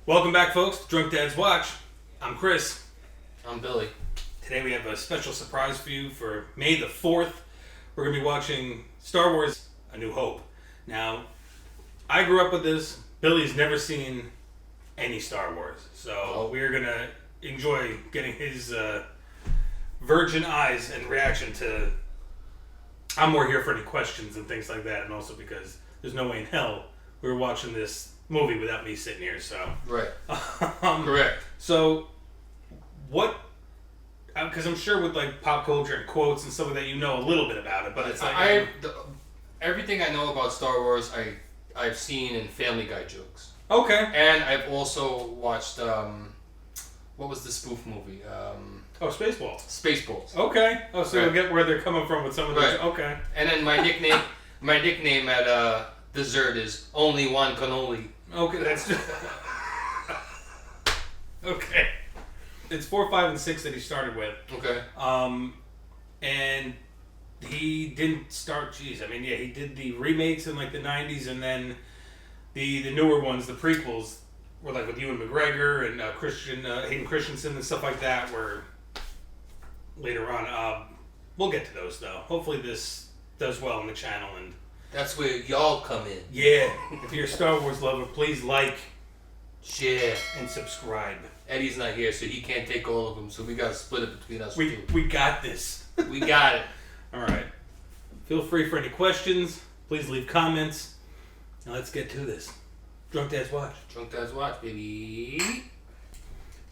Welcome back, folks, to Drunk Dad's Watch. I'm Chris. I'm Billy. Today we have a special surprise for you for May the 4th. We're going to be watching Star Wars A New Hope. Now, I grew up with this. Billy's never seen any Star Wars. So we're going to enjoy getting his virgin eyes and reaction to... I'm more here for any questions and things like that, and also because there's no way in hell we were watching this movie without me sitting here, so... Right. Correct. So, what... Because I'm sure with, like, pop culture and quotes and stuff like that, you know a little bit about it, but it's like... Everything I know about Star Wars, I've seen in Family Guy jokes. Okay. And I've also watched, what was the spoof movie? Spaceballs. Spaceballs. Okay. Oh, so you'll get where they're coming from with some of those. Right. Okay. And then my nickname at dessert is Only One Cannoli. Okay, that's just... Okay. It's 4, 5, and 6 that he started with. Okay. And he didn't start... Geez, I mean, yeah, he did the remakes in, like, the 90s, and then the newer ones, the prequels, were, like, with Ewan McGregor and Hayden Christensen and stuff like that, were later on. We'll get to those, though. Hopefully this does well on the channel, and... That's where y'all come in. Yeah. If you're a Star Wars lover, please like, share, and subscribe. Eddie's not here, so he can't take all of them, so we gotta split it between us two. We got this. We got it. Alright. Feel free for any questions. Please leave comments. Now let's get to this. Drunk Dad's Watch. Drunk Dad's Watch, baby.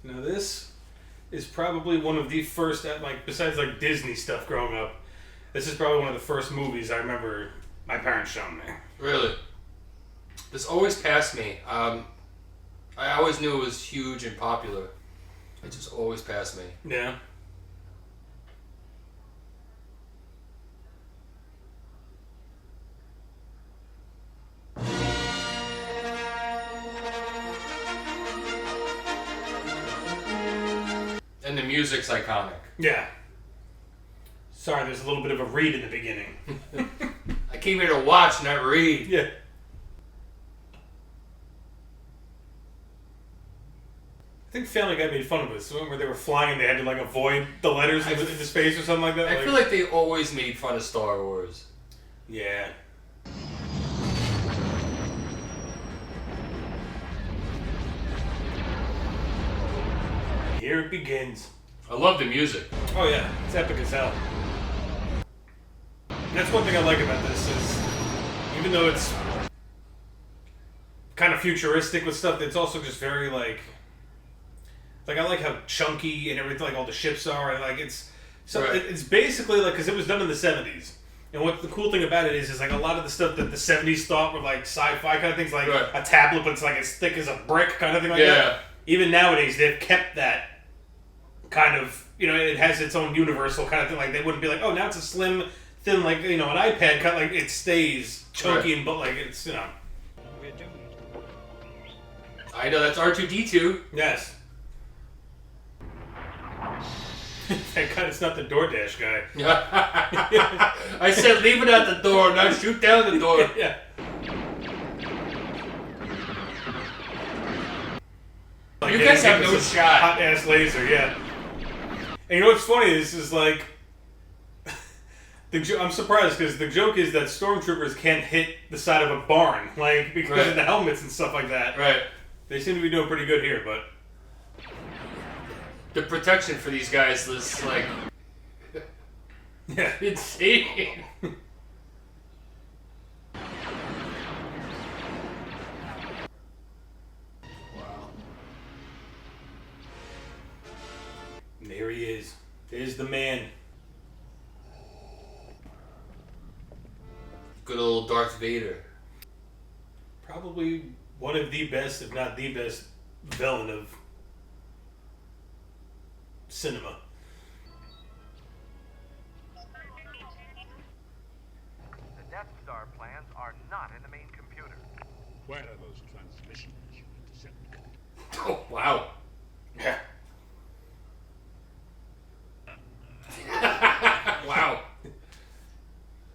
Now this is probably one of the first, besides like Disney stuff growing up, this is probably one of the first movies I remember my parents showing me. Really? This always passed me. I always knew it was huge and popular. It just always passed me. Yeah. And the music's iconic. Yeah. Sorry, there's a little bit of a read in the beginning. I came here to watch, not read. Yeah. I think Family Guy made fun of this. Where they were flying and they had to like avoid the letters into space or something like that. I feel like they always made fun of Star Wars. Yeah. Here it begins. I love the music. Oh yeah, it's epic as hell. That's one thing I like about this is, even though it's kind of futuristic with stuff, it's also just very like I like how chunky and everything, like all the ships are, and like it's basically like, because it was done in the 70s, and what the cool thing about it is like a lot of the stuff that the 70s thought were like sci-fi kind of things, like a tablet but it's like as thick as a brick kind of thing like that. Even nowadays they've kept that kind of, it has its own universal kind of thing. Like they wouldn't be like, oh, now it's a slim, thin, like, an iPad cut. Like it stays chunky and but like it's, We're doomed. I know, that's R2-D2. Yes. Thank God it's not the DoorDash guy. I said leave it at the door, not shoot down the door. Yeah. Like, you guys have no shot. Hot ass laser, yeah. And you know what's funny is like, I'm surprised because the joke is that stormtroopers can't hit the side of a barn, like because of the helmets and stuff like that. Right. They seem to be doing pretty good here, but the protection for these guys is like, yeah, insane. There he is. There's the man. Good old Darth Vader. Probably one of the best, if not the best, villain of cinema. The Death Star plans are not in the main computer. Where are those transmissions you intercepted? Oh, wow. Yeah. Wow.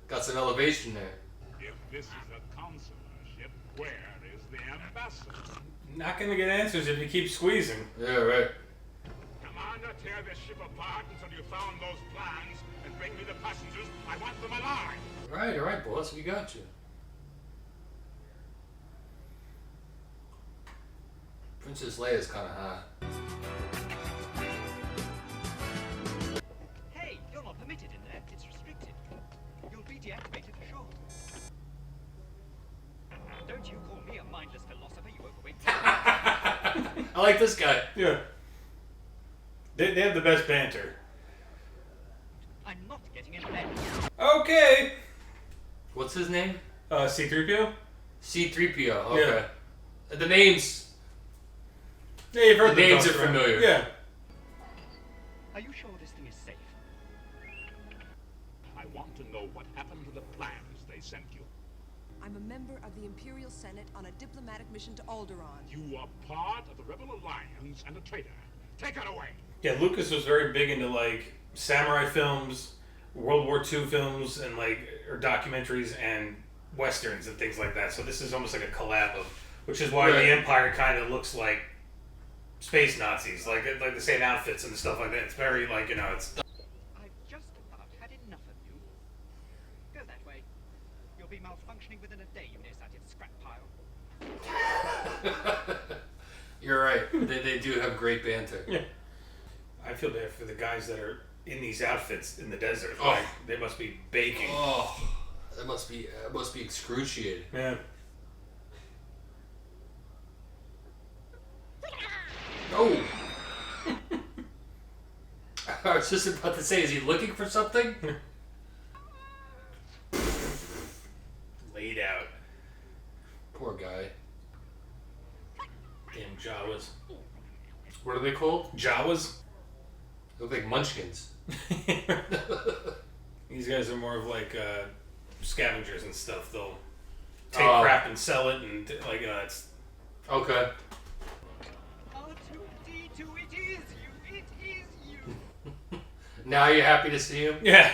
Got some elevation there. If this is a consular ship, Where is the ambassador? Not gonna get answers if you keep squeezing. Yeah, right. Commander, tear this ship apart until you found those plans and bring me the passengers. I want them alive. All right, boss. We got you. Princess Leia's kind of hot. Hey, you're not permitted in there. It's restricted. You'll be deactivated for sure. Don't you call me a mindless philosopher, you overweight. I like this guy. Yeah. They have the best banter. I'm not getting in bed. Okay. What's his name? C-3PO? C-3PO. Okay. The names. Yeah, you've heard The names stuff, are right? familiar. Yeah. Are you sure this thing is safe? I want to know what happened to the plans they sent you. I'm a member of the Imperial Senate on a diplomatic mission to Alderaan. You are part of the Rebel Alliance and a traitor. Take it away. Yeah, Lucas was very big into like samurai films, World War II films, and or documentaries and westerns and things like that. So this is almost like a collab of, which is why the Empire kind of looks like space Nazis, like the same outfits and stuff like that. It's very it's. I've just about had enough of you. Go that way. You'll be malfunctioning within a day, you nearsighted scrap pile. You're right. They do have great banter. Yeah. I feel bad for the guys that are in these outfits in the desert. Oh. Like, they must be baking. Oh, that must be excruciating. Yeah. Oh. I was just about to say, is he looking for something? Laid out. Poor guy. Damn Jawas. What are they called? Jawas? They look like munchkins. These guys are more of scavengers and stuff. They'll take Oh. crap and sell it, and it's. Okay. R2-D2, it is you! It is you! Now you're happy to see him? Yeah.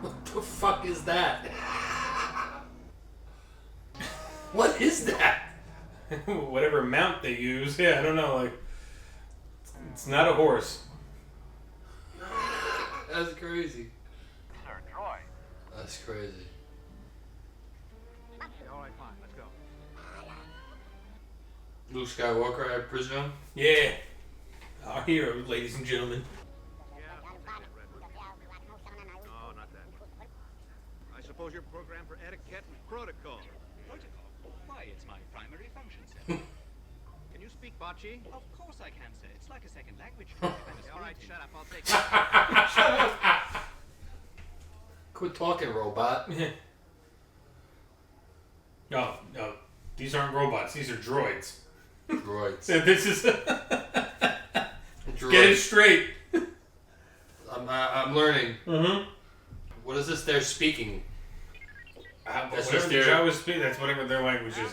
What the fuck is that? What is that? Whatever mount they use. Yeah, I don't know. It's not a horse. That's crazy. Sir, Troy. That's crazy. All right, fine. Let's go. Luke Skywalker, I presume? Yeah. Our hero, ladies and gentlemen. Yeah, that's it, Redwood. No, not that one. I suppose you're programmed for etiquette and protocol. Protocol? Why, it's my primary function, sir. Can you speak Bocce? Of course I can, sir. It's like a second language. All right, shut up. I'll take it. Quit talking, robot. No, these aren't robots. These are droids. Droids. So this is. Droids. Get it straight. I'm learning. Mm-hmm. What is this they're speaking? That's Whatever just the their... Jawas speak, that's whatever their language is.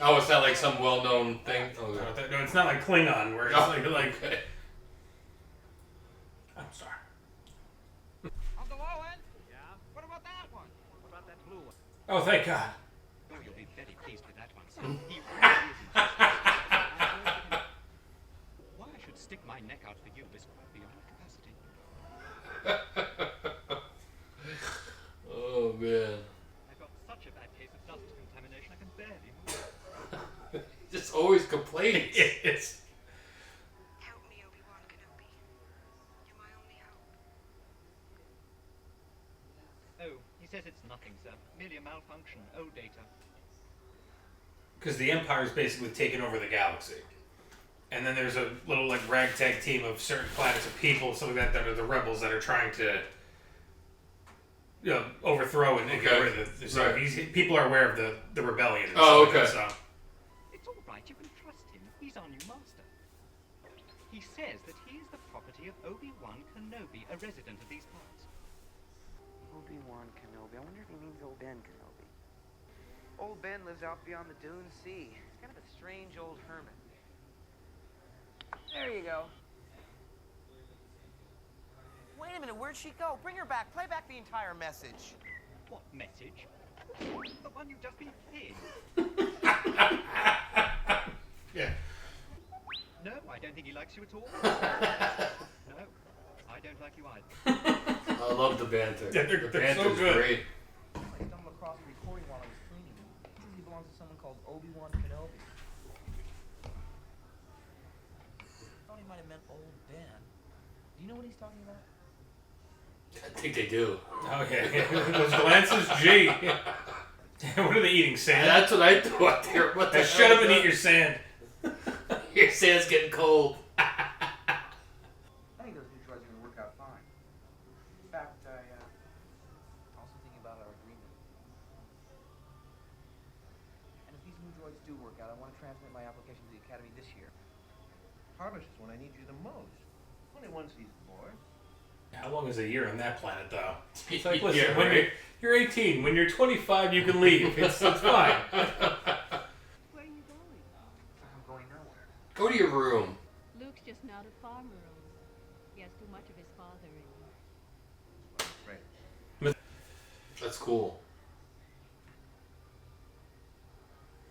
Oh, it's not like some well-known thing? Oh, No, it's not like Klingon, where it's Okay. I'm sorry. On the low end? Yeah. What about that one? What about that blue one? Oh, thank God. Oh, you'll be very pleased with that one, sir. He really is. Why I should stick my neck out for you is quite beyond capacity. Oh, man. I've got such a bad case of dust contamination I can barely move. Just always complaining. It's. Help me, Obi-Wan Kenobi. You're my only hope. Oh, he says it's nothing, sir. Merely a malfunction. Old data. Because the Empire's basically taken over the galaxy. And then there's a little ragtag team of certain planets of people, something like that are the rebels that are trying to overthrow and get rid of the. So people are aware of the rebellion. And Oh, stuff like okay. that, so. It's all right. You can trust him. He's our new master. He says that he is the property of Obi-Wan Kenobi, a resident of these parts. Obi-Wan Kenobi. I wonder if he means Old Ben Kenobi. Old Ben lives out beyond the Dune Sea. He's kind of a strange old hermit. There you go. Wait a minute, where'd she go? Bring her back. Play back the entire message. What message? The one you've just been playing. Yeah. No, I don't think he likes you at all. No, I don't like you either. I love the banter. Yeah, the they're banter's so good. great. I stumbled across a recording while I was cleaning. It says he belongs to someone called Obi-Wan Kenobi. I thought he might have meant Old Ben. Do you know what he's talking about? I think they do. Oh yeah. Those glances, gee. What are they eating? Sand? That's what I thought. What the Shut up and eat your sand. Your sand's getting cold. I think those new droids are going to work out fine. In fact, I also thinking about our agreement. And if these new droids do work out, I want to transmit my application to the Academy this year. Harvest is when I need you the most. Only one season more. How long is a year on that planet, though? It's like, Yeah, listen, when right. you're 18, when you're 25, you can leave. It's fine. Where are you going? I'm going nowhere. Go to your room. Luke's just not a farmer. He has too much of his father in him. Right. That's cool.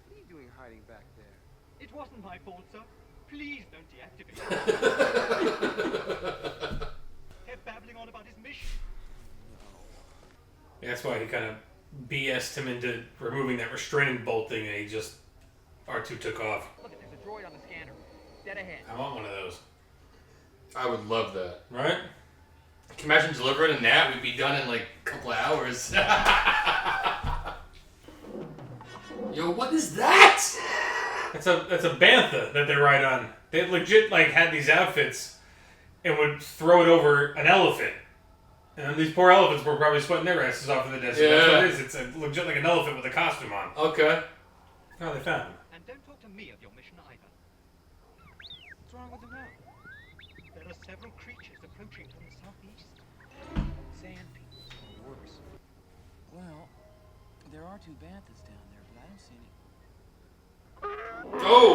What are you doing hiding back there? It wasn't my fault, sir. Please don't deactivate him. Kept babbling on about his mission. Yeah, that's why he kind of BS'd him into removing that restraining bolt thing, and he just R2 took off. Look, there's a droid on the scanner. Dead ahead. I want one of those. I would love that. Right? Can you imagine delivering a nap? We'd be done in like a couple of hours. Yo, what is that? That's a bantha that they ride on. They legit like had these outfits and would throw it over an elephant. And these poor elephants were probably sweating their asses off in the desert. That's what it is. It's legit like an elephant with a costume on. Okay. Oh, they found him. And don't talk to me of your mission either. What's wrong with him now? There are several creatures approaching from the southeast. Sand people. Or worse. Well, there are two banthas down there, but I don't see any. Oh!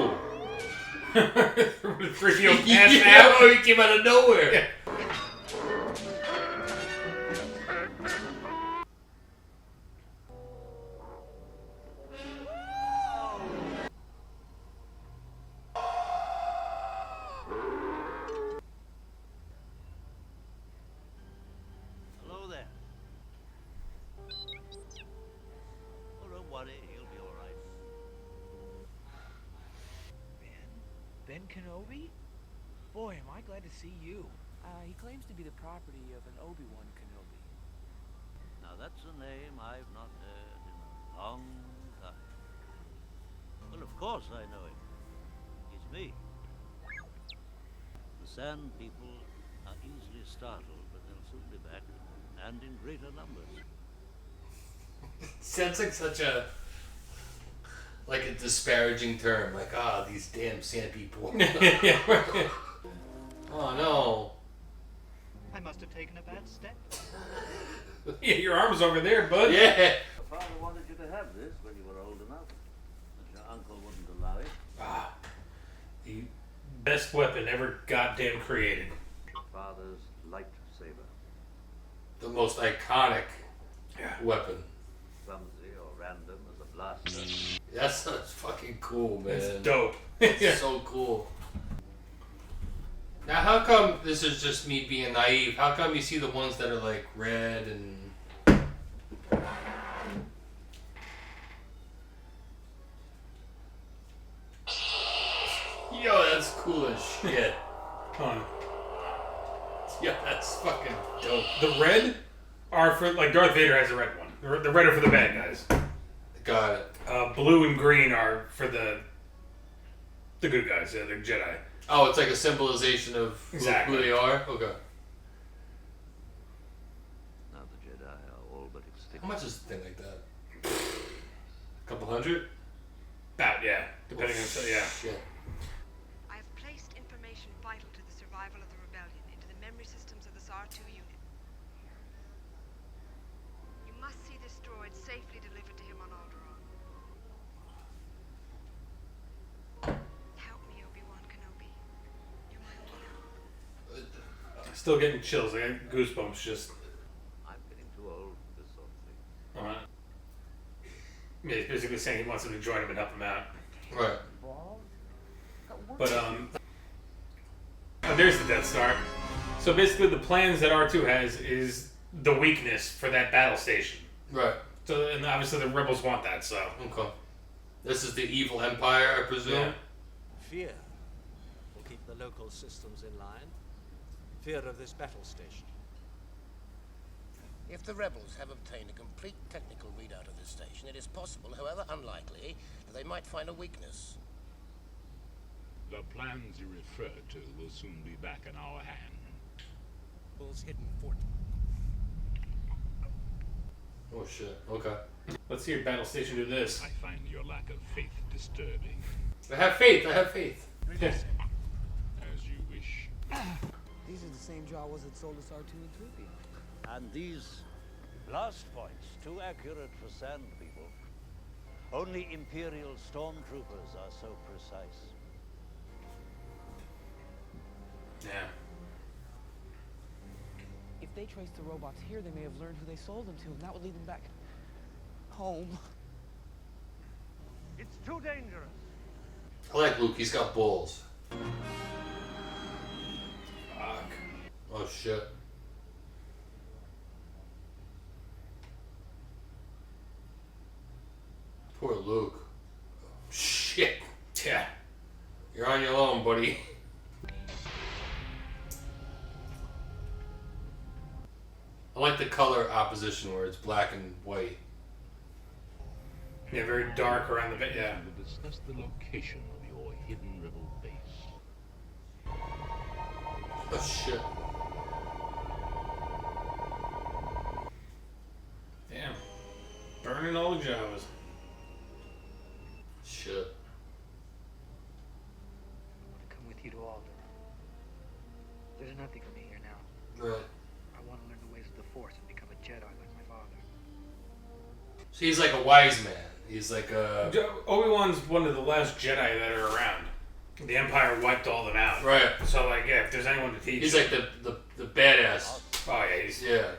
3PO passed Yeah, out. oh, he came out of nowhere. Yeah. Hello there. Oh, don't worry, he'll be all right. Ben Kenobi? Boy, am I glad to see you. He claims to be the property of an Obi-Wan Kenobi. Now that's a name I've not heard in a long time. Well, of course I know him. It's me. The Sand people are easily startled, but they'll soon be back, and in greater numbers. Sounds like such a disparaging term. Like, these damn sand people. Yeah, right. Oh no. I must have taken a bad step. Yeah, your arm's over there, bud. Yeah. Your father wanted you to have this when you were old enough, but your uncle wouldn't allow it. Ah, the best weapon ever goddamn created. Father's lightsaber, The most iconic weapon. clumsy or random as a blaster. That's fucking cool, man. It's dope. It's so cool. Now, how come this is just me being naive? How come you see the ones that are like red and? Yo, that's cool as shit. Huh. Yeah, that's fucking dope. The red are for, like, Darth Vader has a red one. The red are for the bad guys. Got it. Blue and green are for the good guys, the Jedi. Oh, it's like a symbolization of Exactly. who they are? Okay. Now the Jedi are all but extinct. How much is a thing like that? A couple hundred? About, yeah. Depending on, yeah. Shit. I have placed information vital to the survival of the rebellion into the memory systems of this R2 unit. You must see this droid safely delivered to him on Alderaan. Help me, Obi-Wan Kenobi. You're my only hope. Still getting chills. I got goosebumps just. I'm getting too old for this sort of thing. Yeah, he's basically saying he wants him to join him and help him out. Right. But, there's the Death Star. So basically the plans that R2 has is the weakness for that battle station. Right. So, and obviously the rebels want that, so. Okay. This is the evil empire, I presume? Yeah. Fear will keep the local systems in line. Fear of this battle station. If the rebels have obtained a complete technical readout of this station, it is possible, however unlikely, that they might find a weakness. The plans you refer to will soon be back in our hand. Bull's hidden fort. Oh shit, okay. Let's see your battle station do this. I find your lack of faith disturbing. I have faith, I have faith. As you wish. These are the same Jawas that sold us R2 and 3PO. And these blast points, too accurate for sand people. Only Imperial stormtroopers are so precise. Yeah. If they traced the robots here, they may have learned who they sold them to, and that would lead them back home. It's too dangerous. I like Luke, he's got balls. Fuck. Oh shit. Poor Luke. Shit. Yeah. You're on your own, buddy. I like the color opposition where it's black and white. Yeah, very dark around the bit, yeah. We will discuss the location of your hidden rebel base. Oh shit. Damn. Burning all the Jawas. Shit. I want to come with you to Alderaan. There's nothing for me here now. Right. I want to learn the ways of the Force and become a Jedi like my father. So he's like a wise man. He's like a... Obi-Wan's one of the last Jedi that are around. The Empire wiped all of them out. Right. So, like, yeah, if there's anyone to teach... He's like the badass. Oh, yeah, he's... Yeah.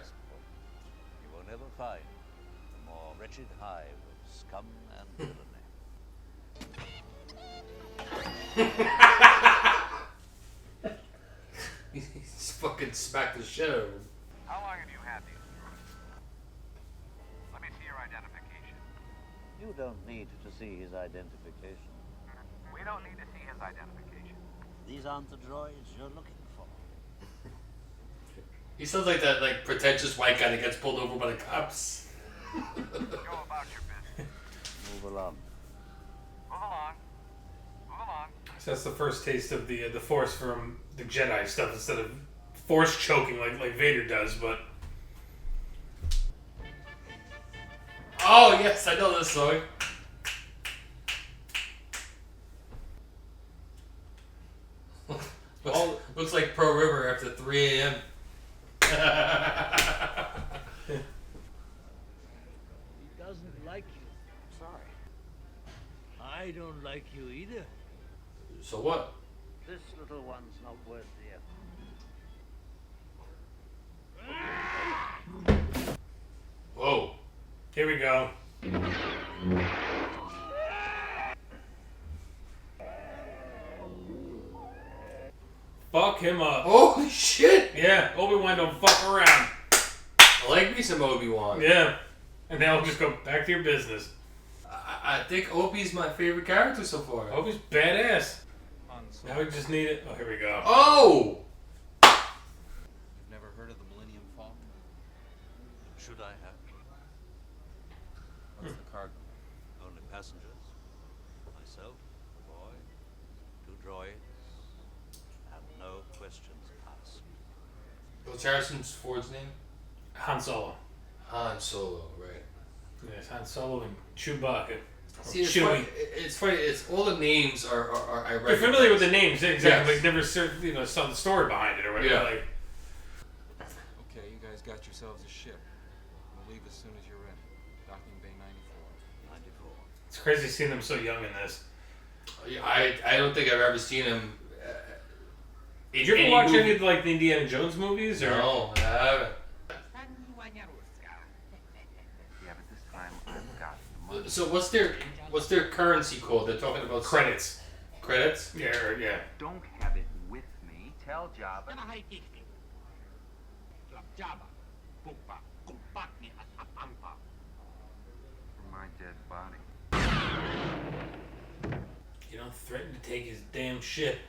You will never find a more wretched hive of scum and villainy. He's fucking smacked the shit out of him. How long have you had these droids? Let me see your identification. You don't need to see his identification. We don't need to see his identification. These aren't the droids you're looking for. He sounds like that like pretentious white guy that gets pulled over by the cops. Go about your business. Move along. Move along. Move along. So that's the first taste of the Force from the Jedi stuff instead of Force choking like Vader does, but... Oh, yes, I know this song. Looks like Pearl River after 3 a.m. He doesn't like you. Sorry. I don't like you either. So what? This little one's not worth the effort. Whoa. Here we go. Fuck him up. Holy shit! Yeah, Obi-Wan don't fuck around. I like me some Obi-Wan. Yeah. And now just go back to your business. I think Obi's my favorite character so far. Obi's badass. Now we just need it. Oh, here we go. Oh! You've never heard of the Millennium Falcon? Should I have? What's the cargo? Only passengers. Myself, the boy, 2 droids, and no questions asked. What's Harrison Ford's name? Han Solo. Han Solo, right. Yes, Han Solo and Chewbacca. See, it's funny. It's all the names are I You're recognize. familiar with the names, exactly. Yes. But never saw the story behind it or whatever. Yeah. Like, Okay, you guys got yourselves a ship. We'll leave as soon as you're ready. Docking Bay 94. it's crazy seeing them so young in this. I don't think I've ever seen him. Did you ever any watch movie. any of the Indiana Jones movies? Or? No, I haven't. Yeah, but this time I've got the So what's their currency called? They're talking about Credits. Credits? Yeah. Don't have it with me. Tell Jabba. For my dead body. You don't threaten to take his damn ship.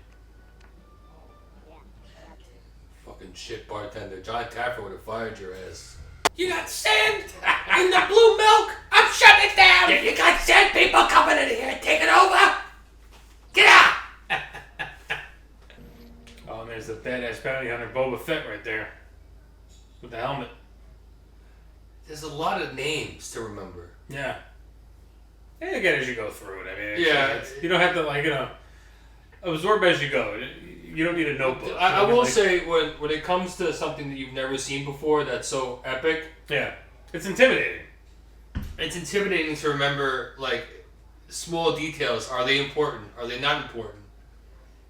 Fucking shit bartender. John Taffer would have fired your ass. You got sand in the blue milk? I'm shutting it down! You got sand people coming in here, taking over? Get out! Oh, and there's the badass bounty hunter Boba Fett right there. With the helmet. There's a lot of names to remember. Yeah. And again, as you go through it, I mean, Yeah. you don't have to, like, you know, absorb as you go. You don't need a notebook. I will say, when it comes to something that you've never seen before that's so epic, yeah, it's intimidating. It's intimidating to remember, like, small details. Are they important? Are they not important?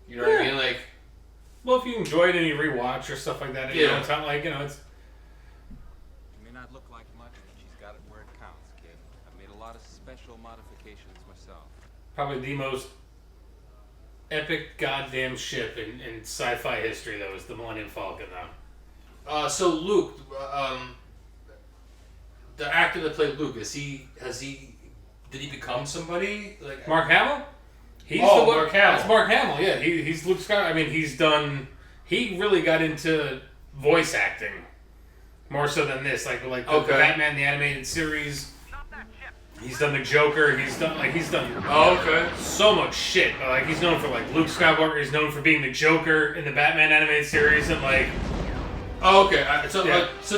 You know what I mean? Like, well, if you enjoy it and you rewatch or stuff like that, you know, it's not like, you know, it's... It may not look like much, but she's got it where it counts, kid. I've made a lot of special modifications myself. Probably the most epic goddamn ship in sci-fi history, though, is the Millennium Falcon, though. So Luke, the actor that played Luke, did he become somebody? Like Mark Hamill? Mark Hamill. That's Mark Hamill, yeah. He's Luke Skywalker. I mean, he really got into voice acting more so than this. Like the Batman, the animated series. He's done the Joker. He's done so much shit. Like, he's known for, like, Luke Skywalker. He's known for being the Joker in the Batman animated series and, like... Oh, okay. So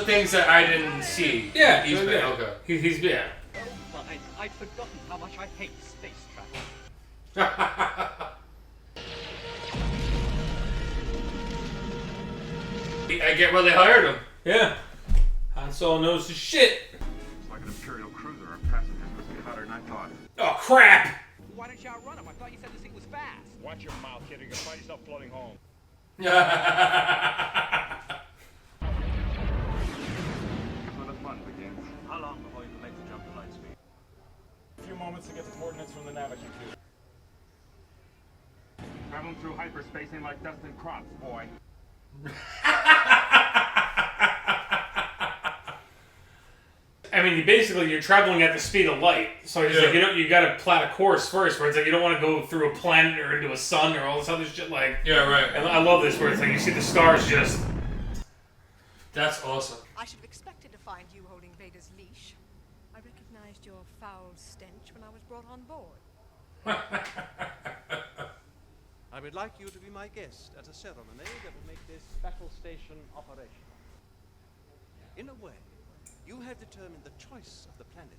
things that I didn't see. Yeah. He's been, okay. He's yeah. I'd forgotten how much I hate space travel. I get why they hired him. Yeah. Han Solo knows his shit. It's like an Imperial cruiser. Our passengers must be hotter than I thought. Oh, crap! Why don't you outrun him? I thought you said this thing was fast. Watch your mouth, kid, or you're gonna find yourself floating home. Where the fun begins. How long before you can make the jump to light speed? A few moments to get the coordinates from the navigation tube. Traveling through hyperspace ain't like dust and crops, boy. I mean, you're traveling at the speed of light, so it's like you got to plot a course first, where it's like you don't want to go through a planet or into a sun or all this other shit. Like, yeah, right. And I love this, where it's like you see the stars just. That's awesome. I should have expected to find you holding Vader's leash. I recognized your foul stench when I was brought on board. I would like you to be my guest at a ceremony that will make this battle station operational. In a way, you have determined the choice of the planet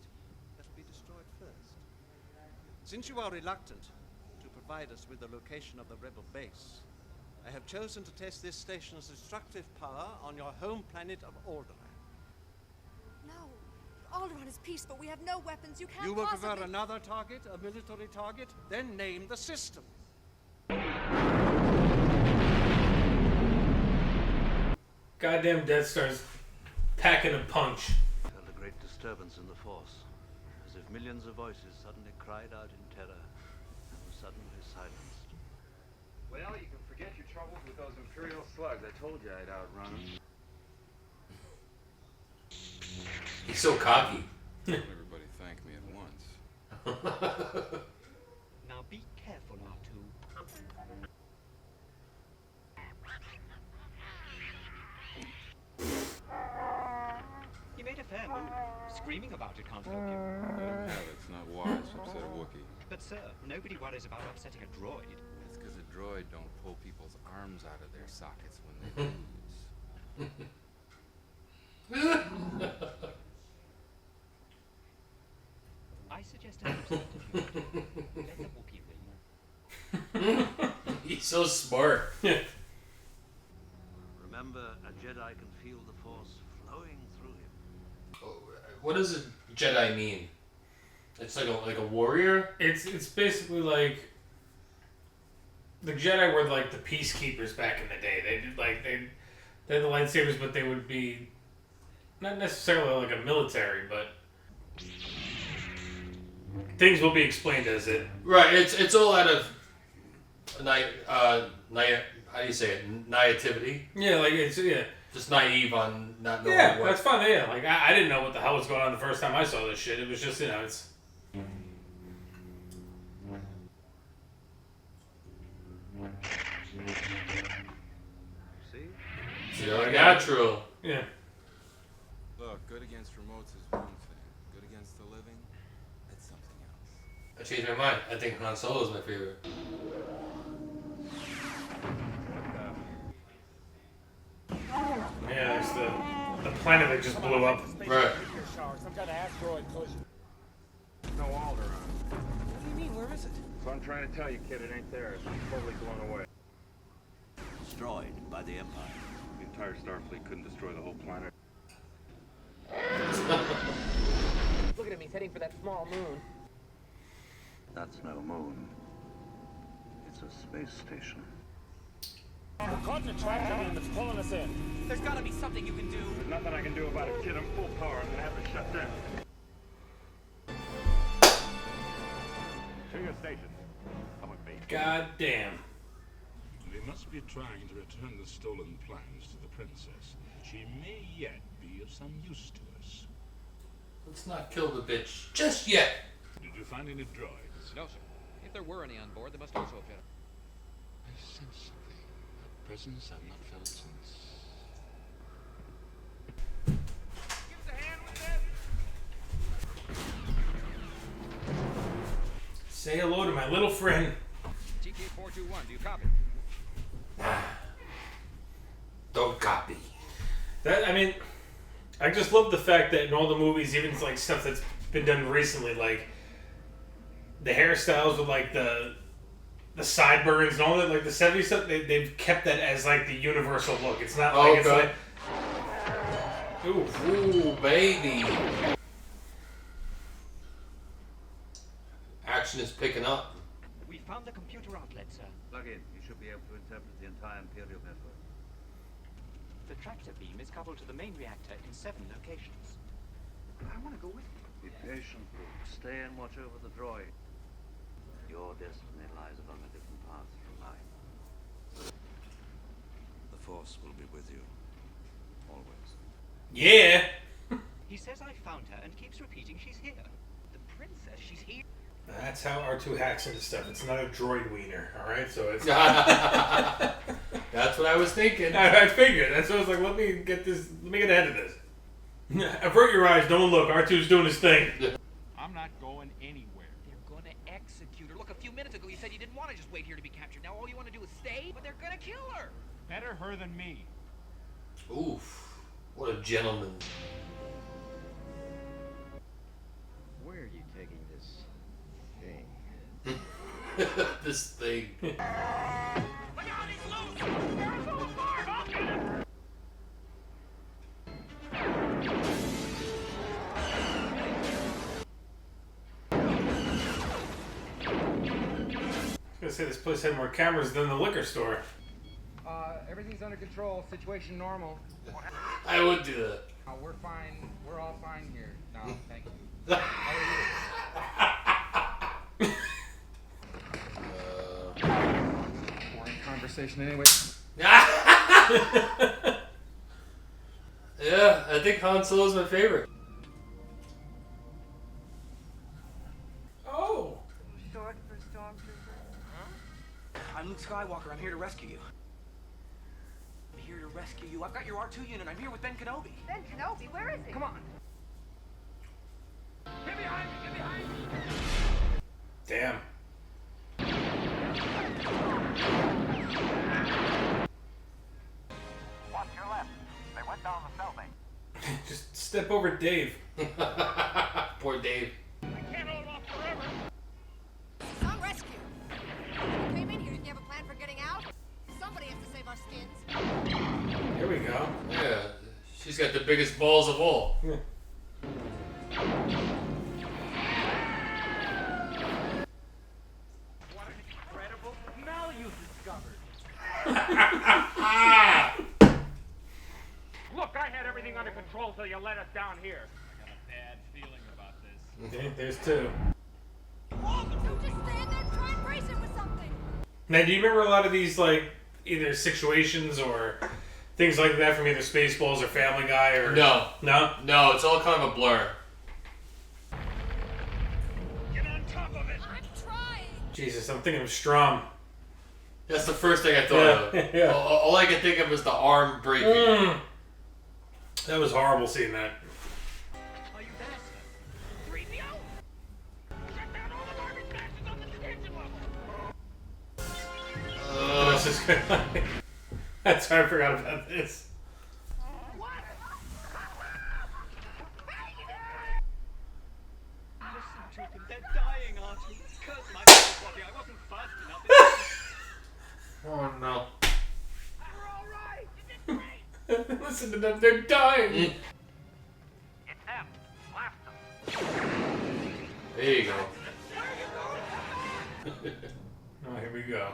that will be destroyed first. Since you are reluctant to provide us with the location of the rebel base, I have chosen to test this station's destructive power on your home planet of Alderaan. No, Alderaan is peace, but we have no weapons. You can't You will possibly... prefer another target, a military target? Then name the system. Goddamn Death Star's packing a punch. Felt a great disturbance in the Force, as if millions of voices suddenly cried out in terror and were suddenly silenced. Well, you can forget your troubles with those Imperial slugs. I told you I'd outrun them. He's so cocky. Everybody thank me at once. Now be careful, R2. You made a fair move. Screaming about it can't help you. It's not wise to upset a Wookiee. But sir, nobody worries about upsetting a droid. That's because a droid don't pull people's arms out of their sockets when they lose. I suggest a substitute. Let the Wookiee win. He's so smart. Remember, a Jedi can feel the Force flowing through him. What does a Jedi mean? It's like a warrior? It's basically like the Jedi were like the peacekeepers back in the day. They had the lightsabers, but they would be not necessarily like a military, but things will be explained as it. Right. It's all out of how do you say it? Naivety. Yeah, like it's just naive on not knowing. Yeah, what. that's fine. Yeah, like I didn't know what the hell was going on the first time I saw this shit. It was just it's. See, they're natural. Yeah. Look, good against remotes is one thing. Good against the living, that's something else. I changed my mind. I think Han Solo is my favorite. Yeah, it's the planet that just blew up. Right. Some kind of asteroid collision. No Alder on. What do you mean? Where is it? So I'm trying to tell you, kid, it ain't there. It's totally blown away. Destroyed by the Empire. The entire Starfleet couldn't destroy the whole planet. Look at him, he's heading for that small moon. That's no moon. It's a space station. We're caught in a trap zone that's pulling us in. There's gotta be something you can do. There's nothing I can do about it, kid. I'm full power. I'm gonna have to shut down. To your station. Come with me. God damn. We must be trying to return the stolen plans to the princess. She may yet be of some use to us. Let's not kill the bitch just yet. Did you find any droids? No, sir. If there were any on board, they must also have been. I sense something. A presence I've not felt since. Give us a hand with this. Say hello to my little friend. TK-421, do you copy? Don't copy. That I just love the fact that in all the movies, even like stuff that's been done recently, like the hairstyles with like the sideburns and all that, like the 70s stuff, they've kept that as like the universal look. It's not like it's like ooh, baby. Action is picking up. We found the computer outlet, sir. Plug in. You should be able to interpret the entire Imperial network. The tractor beam is coupled to the main reactor in 7 locations. I want to go with you. Be patient, Luke. Stay and watch over the droid. Your destiny lies along a different path from mine. The Force will be with you. Always. yeah. He says I found her and keeps repeating she's here. The princess, she's here. That's how R2 hacks into stuff. It's not a droid wiener, all right? So it's. That's what I was thinking. I figured. That's what I was like. Let me get ahead of this. Avert your eyes. Don't look. R2's doing his thing. I'm not going anywhere. They're gonna execute her. Look, a few minutes ago you said you didn't want to just wait here to be captured. Now all you want to do is stay? But they're gonna kill her. Better her than me. Oof. What a gentleman. Where are you taking this thing? This thing. Look out, he's loose! They're so apart! I'll get him! I was gonna say this place had more cameras than the liquor store. Everything's under control. Situation normal. I would do that. We're fine. We're all fine here. No, thank you. Boring conversation anyway. Yeah, I think Han Solo's my favorite. Oh. Short for stormtrooper. I'm Luke Skywalker. I'm here to rescue you. I'm here to rescue you. I've got your R2 unit. I'm here with Ben Kenobi. Ben Kenobi, where is he? Come on. Get behind me! Get behind me! Damn. Watch your left. They went down the cell bank. Just step over Dave. Poor Dave. I can't hold off forever. Some rescue. You came in here. Didn't you have a plan for getting out? Somebody has to save our skins. Here we go. Yeah, she's got the biggest balls of all. Yeah. What an incredible smell you discovered. Look, I had everything under control till you let us down here. I got a bad feeling about this. Okay, there's 2. Now, do you remember a lot of these, like, either situations or things like that from either Spaceballs or Family Guy? Or No. No? No, it's all kind of a blur. Get on top of it! I'm trying! Jesus, I'm thinking of Strom. That's the first thing I thought of. Yeah. All I could think of was the arm breaking. That was horrible seeing that. Are you there, sir? 3PO! Shut down all the garbage bastards on the detention level! This is good. That's why I forgot about this. Listen to them. They're dying, Archie. Curse my little body. I wasn't fast enough. Oh no. Listen to them, they're dying. It's them. Blast them. There you go. Oh, here we go.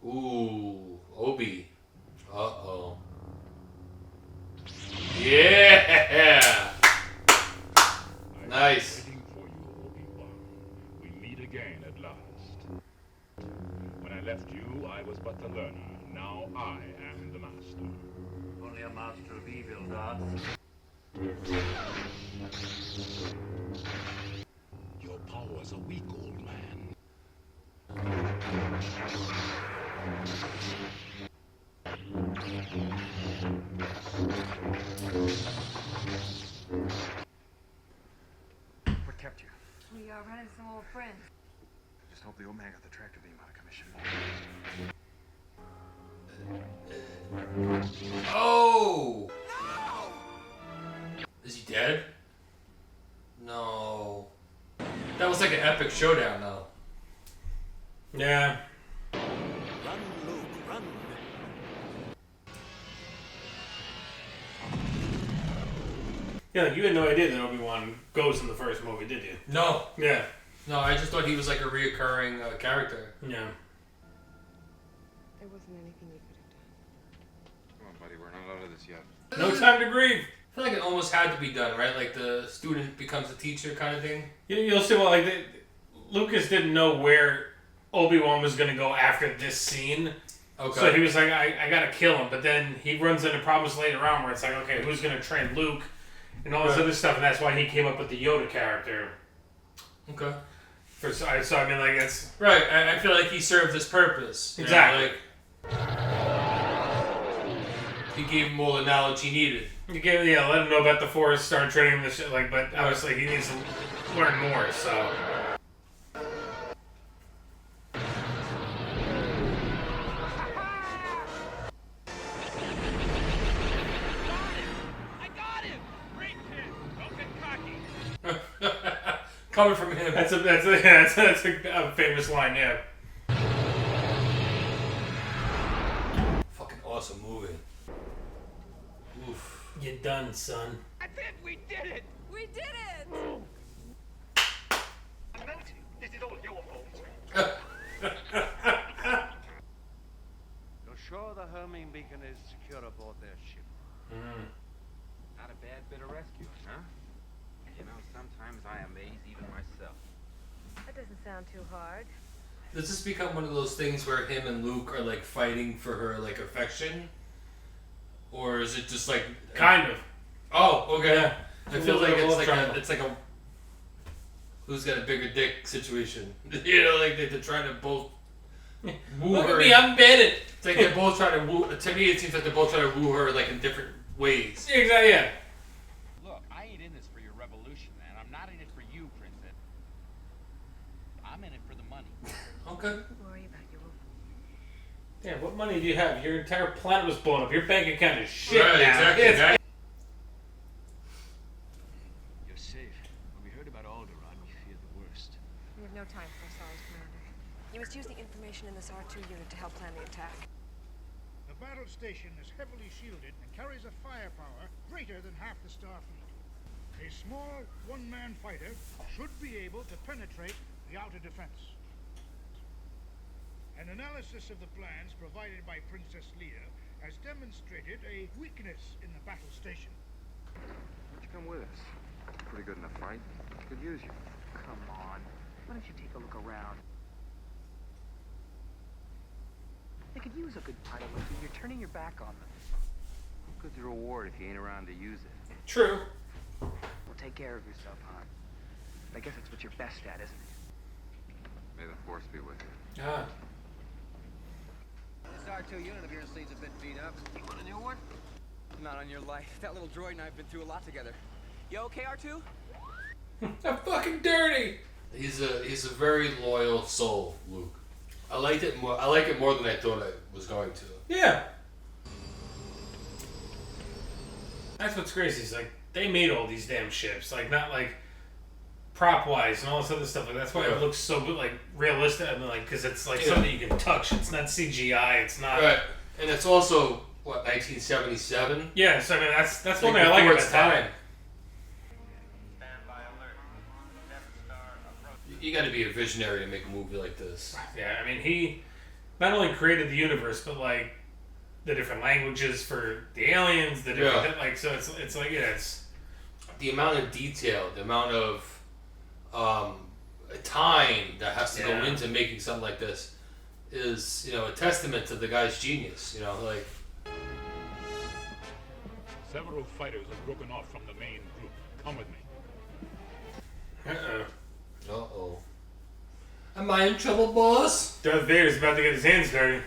Ooh, Obi. Uh-oh. Yeah! Nice. Waiting for you, Obi-Wan. We meet again at last. When I left you, I was but the learner. Now I am the master. Only a master of evil, Darth. Your powers are weak, old man. What kept you? We are running some old friends. Just hope the old man got the tractor beam out of commission. Oh! Is he dead? No. That was like an epic showdown, though. Yeah. Run, Luke, run. Yeah, like you had no idea that Obi-Wan goes in the first movie, did you? No. Yeah. No, I just thought he was like a reoccurring character. Yeah. There wasn't anything you could have done. Come on, buddy, we're not out of this yet. No time to grieve. I feel like it almost had to be done, right? Like the student becomes a teacher kind of thing. You'll see, well, like, Lucas didn't know where Obi-Wan was going to go after this scene. Okay. So he was like, I got to kill him. But then he runs into problems later on where it's like, okay, who's going to train Luke? And all this other stuff. And that's why he came up with the Yoda character. Okay. So I mean, like, it's... Right, I feel like he served his purpose. Exactly. You know, like, he gave him all the knowledge he needed. You gave, let him know about the Force, start training him, this shit, like, but obviously he needs to learn more, so... Coming from him. That's a famous line, yeah. Fucking awesome movie. Oof. You're done, son. That's it! We did it! We did it! I'm melting. This is all your fault. You're sure the homing beacon is secure aboard their ship? Not a bad bit of rescue, huh? You know, sometimes I amaze even myself. That doesn't sound too hard. Does this become one of those things where him and Luke are like fighting for her like affection? Or is it just like Kind of. Oh, okay. Yeah. I feel like triangle. it's like a who's got a bigger dick situation. You know, like they're trying to both woo Look her. at me, I'm Bennett. It's like they're both trying to woo. To me, it seems like they're both trying to woo her like in different ways. Exactly, yeah. Look, I ain't in this for your revolution, man. I'm not in it for you, Princess. I'm in it for the money. Okay. Don't worry about your own. Yeah, what money do you have? Your entire planet was blown up. Your bank account is shit Right, now. exactly. It's- You're safe. When we heard about Alderaan, we feared the worst. We have no time for us, Commander. You must use the information in this R2 unit to help plan the attack. The battle station is heavily shielded and carries a firepower greater than half the Starfleet. A small one-man fighter should be able to penetrate the outer defense. An analysis of the plans provided by Princess Leia has demonstrated a weakness in the battle station. Why'd you come with us? Pretty good in a fight. Could use you. Come on. Why don't you take a look around? use a good pilot like you. You're turning your back on them. Good's the reward if you ain't around to use it. True. Well, take care of yourself, Han. I guess that's what you're best at, isn't it? May the force be with you. Ah. This R2 unit of yours seems a bit beat up. You want a new one? Not on your life. That little droid and I have been through a lot together. You okay, R2? I'm fucking dirty. He's a very loyal soul, Luke. I like it more than I thought I was going to. Yeah. That's what's crazy. Is like they made all these damn ships, like not like prop wise and all this other stuff. Like that's why it looks so like realistic. I mean, like because it's like something you can touch. It's not CGI. It's not. Right, and it's also what 1977. Yeah, so I mean that's one thing I like about its time. You got to be a visionary to make a movie like this. Yeah, I mean he not only created the universe, but like the different languages for the aliens, the different like so it's like it's the amount of detail, the amount of time that has to go into making something like this is a testament to the guy's genius. Like several fighters have broken off from the main group. Come with me. Uh-oh. Am I in trouble, boss? Darth Vader's about to get his hands dirty.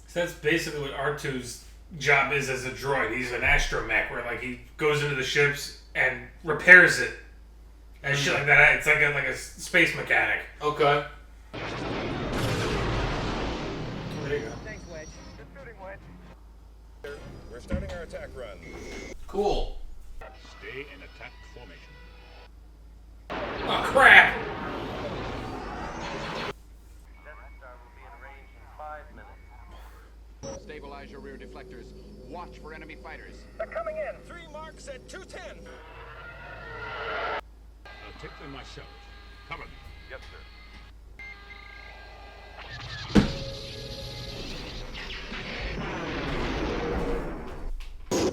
So that's basically what R2's job is as a droid. He's an astromech where like he goes into the ships and repairs it. And shit like that. It's like a space mechanic. Okay. There you go. Thanks, Wedge. Good shooting, Wedge. We're starting our attack run. Cool. Stay in attack formation. Oh crap! Death Star will be in range in 5 minutes. Stabilize your rear deflectors. Watch for enemy fighters. They're coming in. 3 marks at 210. I'll take them myself. Cover me. Yes, sir.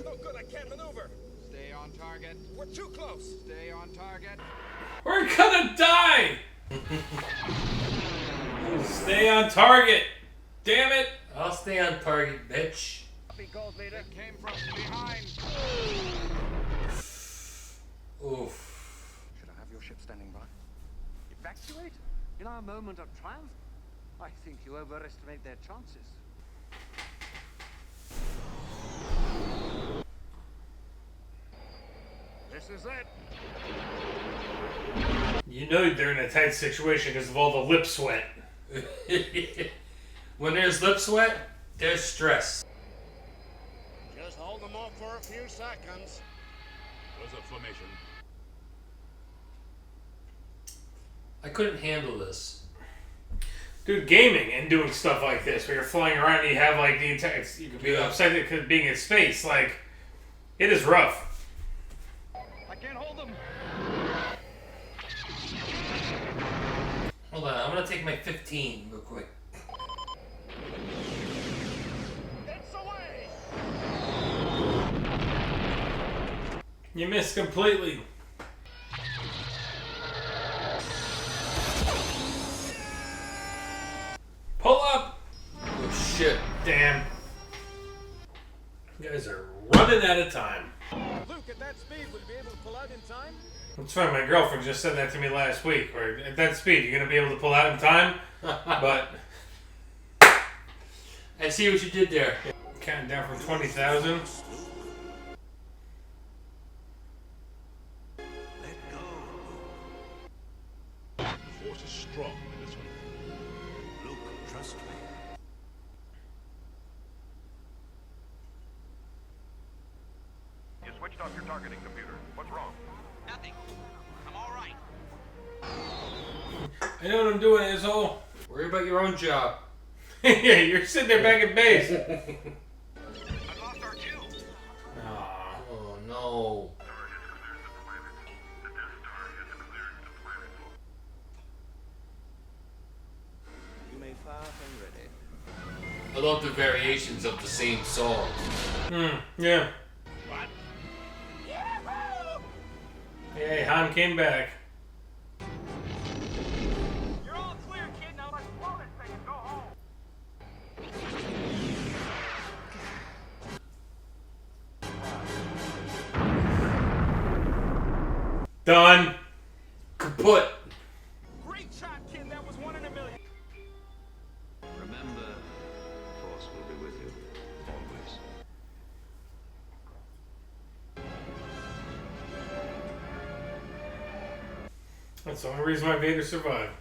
No good, I can't maneuver. Stay on target. We're too close. Stay on target. We're gonna die! Stay on target! Damn it! I'll stay on target, bitch. Gold leader came from behind. Oof. Should I have your ship standing by? Evacuate? In our moment of triumph? I think you overestimate their chances. This is it. You know they're in a tight situation because of all the lip sweat. When there's lip sweat, there's stress. Just hold them off for a few seconds. What's a formation? I couldn't handle this. Dude, gaming and doing stuff like this, where you're flying around and you have like the entire, you could be upset because being in space, like, it is rough. I can't hold them. Hold on, I'm gonna take my 15 real quick. It's away. You missed completely. Pull up! Oh shit. Damn. You guys are running out of time. Luke, at that speed, would you be able to pull out in time? It's funny, my girlfriend just said that to me last week, where at that speed, you're going to be able to pull out in time, but... I see what you did there. Counting down from 20,000. The force is strong in this one. Luke, trust me. You switched off your targeting computer. What's wrong? Nothing. I'm all right. I know what I'm doing, asshole. Worry about your own job. Yeah, you're sitting there back at base. I've lost our two. Aww. Oh no. You may fire when ready. I love the variations of the same song. Yeah. Hey, Han came back. You're all clear, kid. Now let's blow this thing and go home. Done. Kaput. Great shot, kid. That was 1 in a million. Remember, the Force will be with you, always. That's the only reason why Vader survived.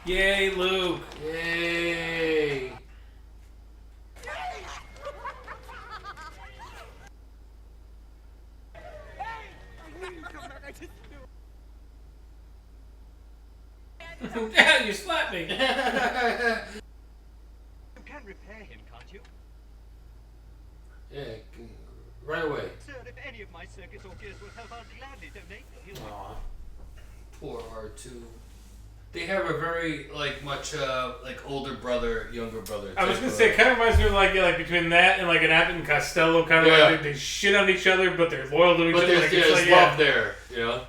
Yay, Luke. Yay. Yeah, you slapped me. You can repair him, can't you? Yeah, right away. Sir, if any of my circuits or gears will help, I'll gladly donate them. He'll... Aw. Poor R2. They have a very, much, older brother, younger brother. I was gonna say, it kind of reminds me of like between that and like an Abbott and Costello, kind of like they shit on each other, but they're loyal to each other. But there's love there, you know?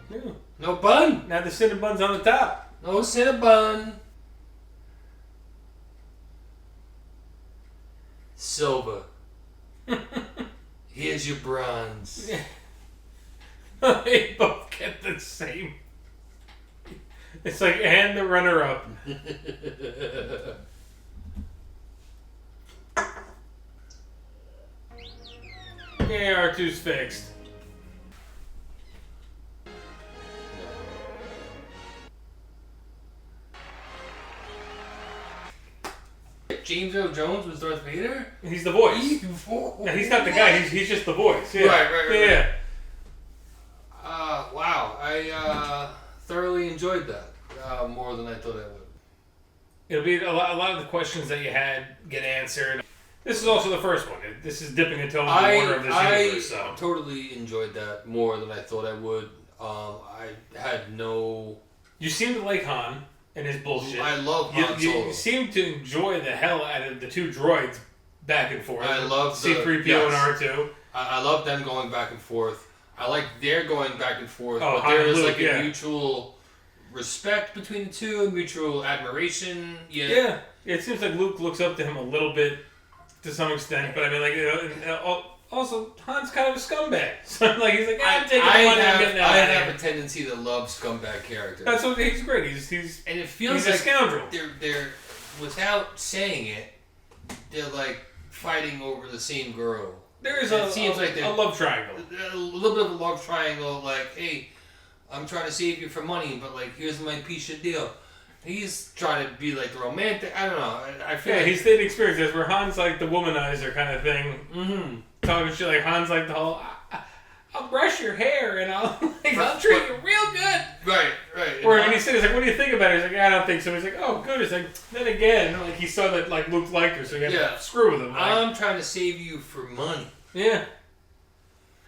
Yeah. No bun. Now the Cinnabon's on the top. No Cinnabon. Silver. Here's your bronze. They both get the same. It's like, and the runner-up. Yeah, R2's fixed. James Earl Jones was Darth Vader? He's the voice. No, he's not the guy. He's just the voice. Yeah. Right. Wow. I thoroughly enjoyed that. More than I thought I would. It'll be a lot of the questions that you had get answered. This is also the first one. This is dipping a toe in the water of this universe. So. I totally enjoyed that more than I thought I would. I had no... You seem to like Han and his bullshit. I love Han Solo. You seem to enjoy the hell out of the two droids back and forth. I love C-3PO and R2. I love them going back and forth. I like their going back and forth. Oh, but there is Luke, a mutual respect between the two, mutual admiration. Yeah. It seems like Luke looks up to him a little bit to some extent, but I mean, also Han's kind of a scumbag. So he's like, I'm taking the money, I'm getting out of here. I have a tendency to love scumbag characters. That's what he's great. He's and it feels he's like a scoundrel. They're without saying it, they're like fighting over the same girl. There is seems like a love triangle. A little bit of a love triangle, like, hey, I'm trying to save you for money, but here's my piece of deal. He's trying to be like the romantic. I don't know. I feel like he's the experience where Han's like the womanizer kind of thing. Mm-hmm. Talking shit like Han's like the whole, I'll brush your hair and I'll treat you real good. Right. Or when he said, he's like, what do you think about it? He's like, I don't think so. He's like, oh, good. It's like, then again, he saw that Luke liked her, so he had to screw with him. I'm trying to save you for money. Yeah.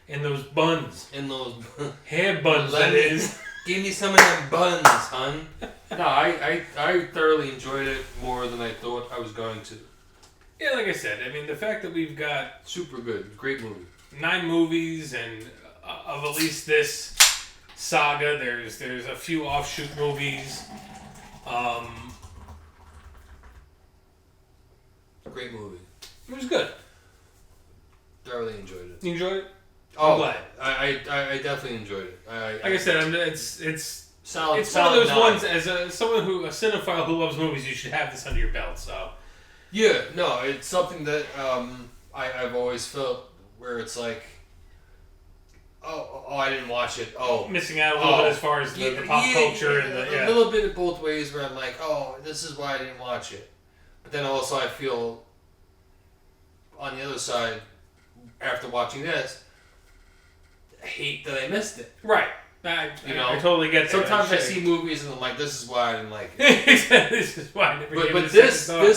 And those buns. And those hair buns, that is. Give me some of them buns, hon. No, I thoroughly enjoyed it more than I thought I was going to. Yeah, like I said, I mean, the fact that we've got... Super good. Great movie. 9 movies, and of at least this saga, there's a few offshoot movies. Great movie. It was good. Thoroughly enjoyed it. You enjoyed it? Oh, I'm glad. I definitely enjoyed it. Like I said, it's solid. It's one of those ones as a cinephile who loves movies, you should have this under your belt. So. Yeah, no, it's something that I've always felt where it's like, oh, I didn't watch it. Oh, missing out a little bit as far as the pop culture and a little bit of both ways where I'm like, oh, this is why I didn't watch it, but then also I feel on the other side after watching this, I hate that I missed it. Right. I totally get that. Sometimes I see movies and I'm like, this is why I didn't like it. This is why I never gave it a this second thought.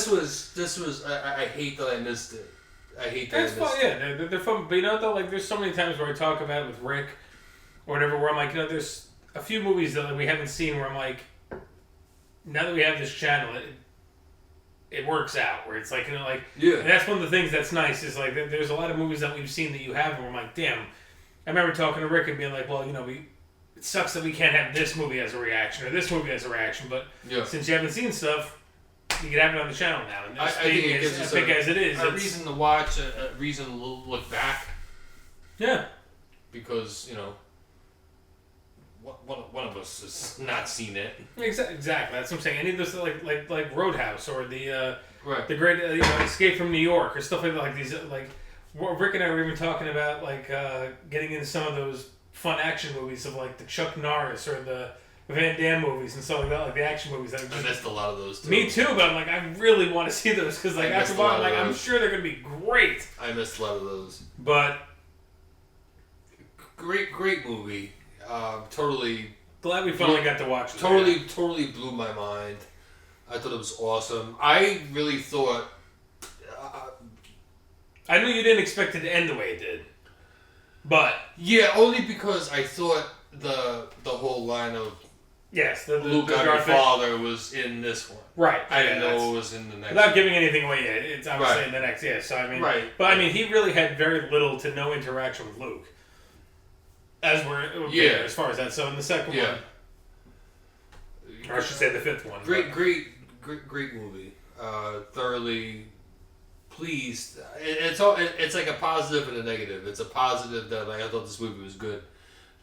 was I hate that I missed it. I hate That's doing fun, this. yeah. They're fun. But you know, though, like, there's so many times where I talk about it with Rick or whatever, where I'm like, you know, there's a few movies that like, we haven't seen where I'm like, now that we have this channel, it works out. Where it's like, you know, like, Yeah. And that's one of the things that's nice is like, there's a lot of movies that we've seen that you haven't. Where I'm like, damn. I remember talking to Rick and being like, well, you know, it sucks that we can't have this movie as a reaction or this movie as a reaction, but since you haven't seen stuff, you can have it on the channel now. And I think it gives us as it is, a reason to watch, a reason to look back. Yeah. Because, you know, one of us has not seen it. Exactly. That's what I'm saying. Any of those like Roadhouse or the the great Escape from New York or stuff like that. Like these Rick and I were even talking about like getting into some of those fun action movies of like the Chuck Norris or the Van Damme movies and stuff like that, like the action movies. I missed a lot of those too. Me too, but I'm like, I really want to see those because like after a while, I'm like, I'm sure they're gonna be great. I missed a lot of those. But great movie. Totally. Glad we finally got to watch it. Totally blew my mind. I thought it was awesome. I really thought. I knew you didn't expect it to end the way it did, but yeah, only because I thought the whole line of Luke, the I'm your father was in this one. Right. I didn't know it was in the next. Without one. giving anything away yet, it's obviously in the next. Yeah. So I mean, but I mean, he really had very little to no interaction with Luke. As as far as that. So in the second one, or I should say the fifth one. Great movie. Thoroughly pleased. It's like a positive and a negative. It's a positive that I thought this movie was good.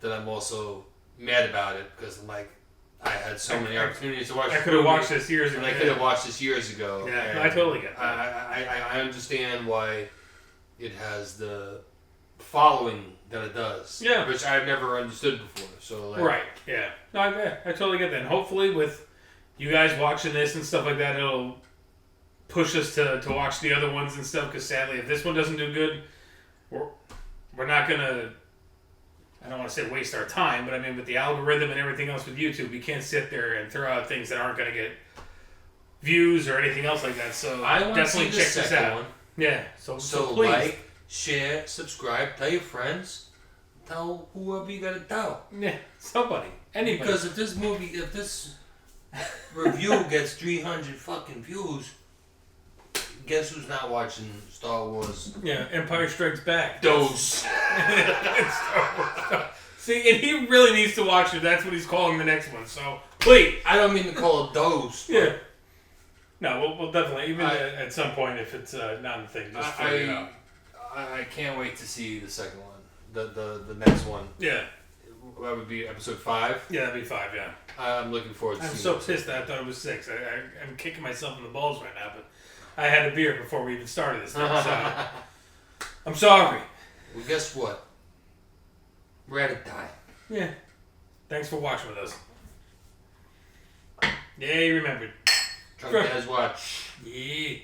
That I'm also mad about it because I'm like, I had so many opportunities to watch. I could have watched this years ago. I could have watched this years ago. Yeah, I totally get that. I understand why it has the following that it does. Yeah. Which I've never understood before. So like, right. Yeah. No, I totally get that. And hopefully with you guys watching this and stuff like that, it'll push us to watch the other ones and stuff. Because sadly, if this one doesn't do good, we're not gonna. I don't want to say waste our time, but I mean with the algorithm and everything else with YouTube, we can't sit there and throw out things that aren't going to get views or anything else like that. So I want definitely to see check the this second out. one. Yeah. So please like, share, subscribe, tell your friends, tell whoever you gotta tell. Yeah, somebody, anybody. Because if this review gets 300 fucking views, guess who's not watching Star Wars? Yeah, Empire Strikes Back. Those. See, and he really needs to watch it. That's what he's calling the next one. So please. I don't mean to call it those. Yeah. No, we'll definitely, even at some point, if it's not a thing, just figure it out. I can't wait to see the second one. The next one. Yeah. That would be episode 5. Yeah, that'd be 5, yeah. I'm looking forward to I'm seeing so it. pissed that I thought it was 6. I'm kicking myself in the balls right now, but I had a beer before we even started this thing, so I'm sorry. Well, guess what? We're at a time. Yeah. Thanks for watching with us. Yeah, you remembered. Drunk Guys Watch. Yeah.